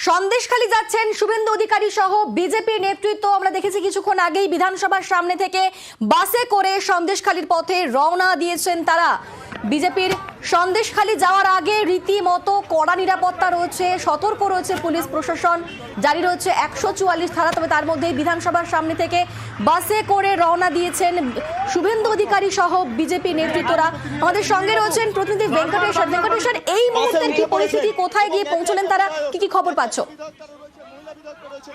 সন্দেশখালী যাচ্ছেন শুভেন্দু অধিকারী সহ বিজেপির নেতৃত্ব। আমরা দেখেছি কিছুক্ষণ আগেই বিধানসভার সামনে থেকে বাসে করে সন্দেশখালীর পথে রওনা দিয়েছেন তারা। বিজেপির সন্দেশখালী যাওয়ার আগে রীতিমতো কড়া নিরাপত্তা রয়েছে, সতর্ক রয়েছে পুলিশ প্রশাসন, জারি রয়েছে 144 ধারা। তবে তার মধ্যেই বিধানসভার সামনে থেকে বাসে করে রওনা দিয়েছেন শুভেন্দু অধিকারী সহ বিজেপি নেতৃত্বরা। আমাদের সঙ্গে রয়েছেন প্রতিনিধি ভেঙ্কটেশ্বর। এই মুহূর্তে কি পরিস্থিতি, কোথায় গিয়ে পৌঁছলেন তারা, কি খবর পাচ্ছ?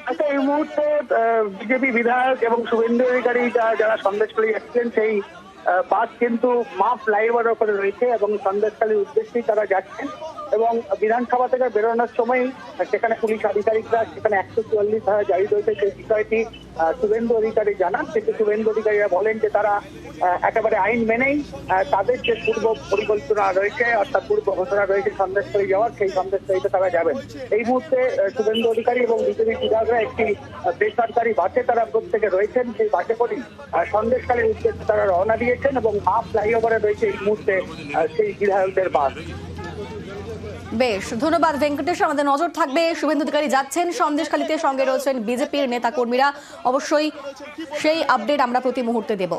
আচ্ছা, এই মুহূর্তে বিজেপি বিধায়ক এবং শুভেন্দু অধিকারী যারা সন্দেশখালী যাচ্ছেন সেই বাস কিন্তু মা ফ্লাইওভারের উপরে রয়েছে এবং সন্দেশখালীর উদ্দেশ্যেই তারা যাচ্ছেন। এবং বিধানসভা থেকে বেরোনোর সময় সেখানে পুলিশ আধিকারিকরা সেখানে 144 ধারা জারি রয়েছে সেই বিষয়টি শুভেন্দু অধিকারী জানান। কিন্তু শুভেন্দু অধিকারীরা বলেন যে তারা একেবারে আইন মেনেই তাদের যে পূর্ব পরিকল্পনা রয়েছে অর্থাৎ পূর্ব ঘোষণা রয়েছে সন্দেশখালী যাওয়ার, সেই সন্দেশখালীতে তারা যাবেন। এই মুহূর্তে শুভেন্দু অধিকারী এবং বিজেপি বিধায়করা একটি বেসরকারি বাসে তারা প্রত্যেকে রয়েছেন। সেই বাসে করেই সন্দেশখালীর উদ্দেশ্যে তারা রওনা দিয়েছেন এবং হাফ ফ্লাইওভারে রয়েছে এই মুহূর্তে সেই বিধায়কদের বাস। বেশ, ধন্যবাদ ভেঙ্কটেশ্বর। আমাদের নজর থাকবে শুভেন্দু অধিকারী যাচ্ছেন সন্দেশখালীতে, সঙ্গে রয়েছেন বিজেপির নেতা কর্মীরা। অবশ্যই সেই আপডেট আমরা প্রতি মুহূর্তে দেব।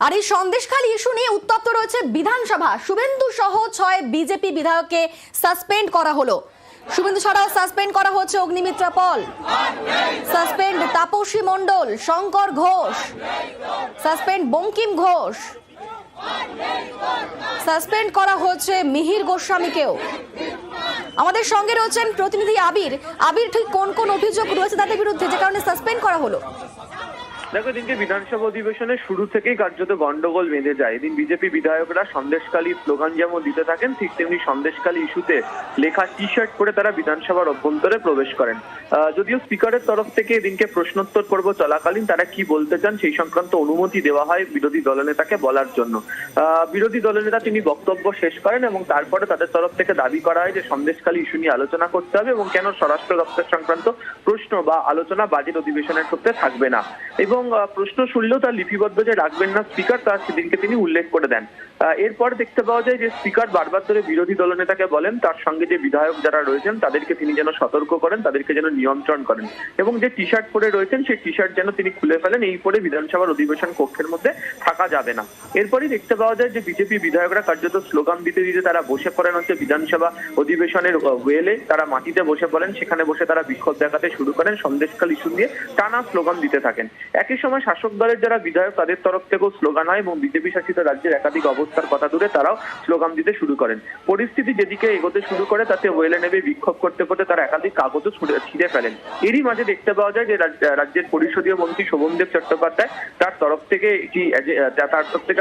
আর এই সন্দেশখালী ইস্যু নিয়ে উত্তপ্ত রয়েছে বিধানসভা। শুভেন্দু সহ 6 বিজেপি বিধায়ককে সাসপেন্ড করা হলো। শুভেন্দু ছাড়াও সাসপেন্ড করা হচ্ছে অগ্নিমিত্রা পল, সাসপেন্ড তাপসী মণ্ডল, শঙ্কর ঘোষ, সাসপেন্ড বঙ্কিম ঘোষ, সাসপেন্ড করা হচ্ছে মিহির গোস্বামীকেও। আমাদের সঙ্গে রয়েছেন প্রতিনিধি আবির। ঠিক কোন কোন অভিযোগ রয়েছে তাদের বিরুদ্ধে যে কারণে সাসপেন্ড করা হলো? দেখো, এদিনকে বিধানসভা অধিবেশনের শুরু থেকেই কার্যত গন্ডগোল বেঁধে যায়। এদিন বিজেপি বিধায়করা সন্দেশখালী স্লোগান যেমন দিতে থাকেন, ঠিক তেমনি সন্দেশখালী ইস্যুতে লেখা টি শার্ট পরে তারা বিধানসভার অভ্যন্তরে প্রবেশ করেন। যদিও স্পিকারের তরফ থেকে এদিনকে প্রশ্নোত্তর পর্ব চলাকালীন তারা কি বলতে চান সেই সংক্রান্ত অনুমতি দেওয়া হয় বিরোধী দলনেতাকে বলার জন্য। বিরোধী দলনেতা তিনি বক্তব্য শেষ করেন এবং তারপরে তাদের তরফ থেকে দাবি করা হয় যে সন্দেশখালী ইস্যু নিয়ে আলোচনা করতে হবে এবং কেন স্বরাষ্ট্র দপ্তর সংক্রান্ত প্রশ্ন বা আলোচনা বাজেট অধিবেশনের ক্ষেত্রে থাকবে না। এবং প্রশ্ন শুনলেও তার লিপিবদ্ধ যে রাখবেন না স্পিকার, তার সেদিনকে তিনি উল্লেখ করে দেন। এরপর দেখতে পাওয়া যায় যে স্পিকার বারবার ধরে বিরোধী দলনেতাকে বলেন তার সঙ্গে যে বিধায়ক যারা রয়েছেন তাদেরকে তিনি যেন সতর্ক করেন, তাদেরকে যেন নিয়ন্ত্রণ করেন এবং যে টি শার্ট পরে রয়েছেন সেই টি শার্ট যেন তিনি খুলে ফেলেন। এই পরে বিধানসভার অধিবেশন কক্ষের মধ্যে থাকা যাবে না। এরপরই দেখতে পাওয়া যায় যে বিজেপি বিধায়করা কার্যত স্লোগান দিতে দিতে তারা বসে পড়েন হচ্ছে বিধানসভা অধিবেশনের ওয়েলে। তারা মাটিতে বসে পড়েন, সেখানে বসে তারা বিক্ষোভ দেখাতে শুরু করেন, সন্দেশখালী ইস্যু নিয়ে টানা স্লোগান দিতে থাকেন। একই সময় শাসক দলের যারা বিধায়ক তাদের তরফ থেকেও স্লোগান হয় এবং বিজেপি শাসিত রাজ্যের একাধিক অবস্থার কথা দূরে তারাও স্লোগান দিতে শুরু করেন। পরিস্থিতি যেদিকে এগোতে শুরু করে তাতে ওয়েলে নেমে বিক্ষোভ করতে করতে তারা একাধিক কাগজও ছিঁড়ে ফেলেন। এরই মাঝে দেখতে পাওয়া যায় যে রাজ্যের পরিষদীয় মন্ত্রী শোভনদেব চট্টোপাধ্যায় তার তরফ থেকে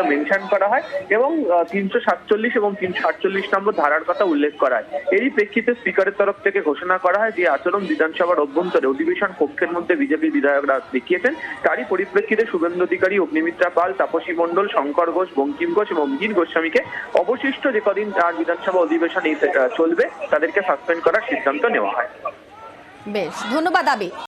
মেনশন করা হয় এবং 347 এবং 348 নম্বর ধারার কথা উল্লেখ করা হয়। এরই প্রেক্ষিতে স্পিকারের তরফ থেকে ঘোষণা করা হয় যে আচরণ বিধানসভার অভ্যন্তরে অধিবেশন কক্ষের মধ্যে বিজেপি বিধায়করা দেখিয়েছেন তারই পরিপ্রেক্ষিতে শুভেন্দু অধিকারী, অগ্নিমিত্রা পাল, তাপসী মণ্ডল, শঙ্কর ঘোষ, বঙ্কিম ঘোষ এবং মিহির গোস্বামীকে অবশিষ্ট যে কদিন তার বিধানসভা অধিবেশন চলবে তাদেরকে সাসপেন্ড করার সিদ্ধান্ত নেওয়া হয়। বেশ, ধন্যবাদ আবি।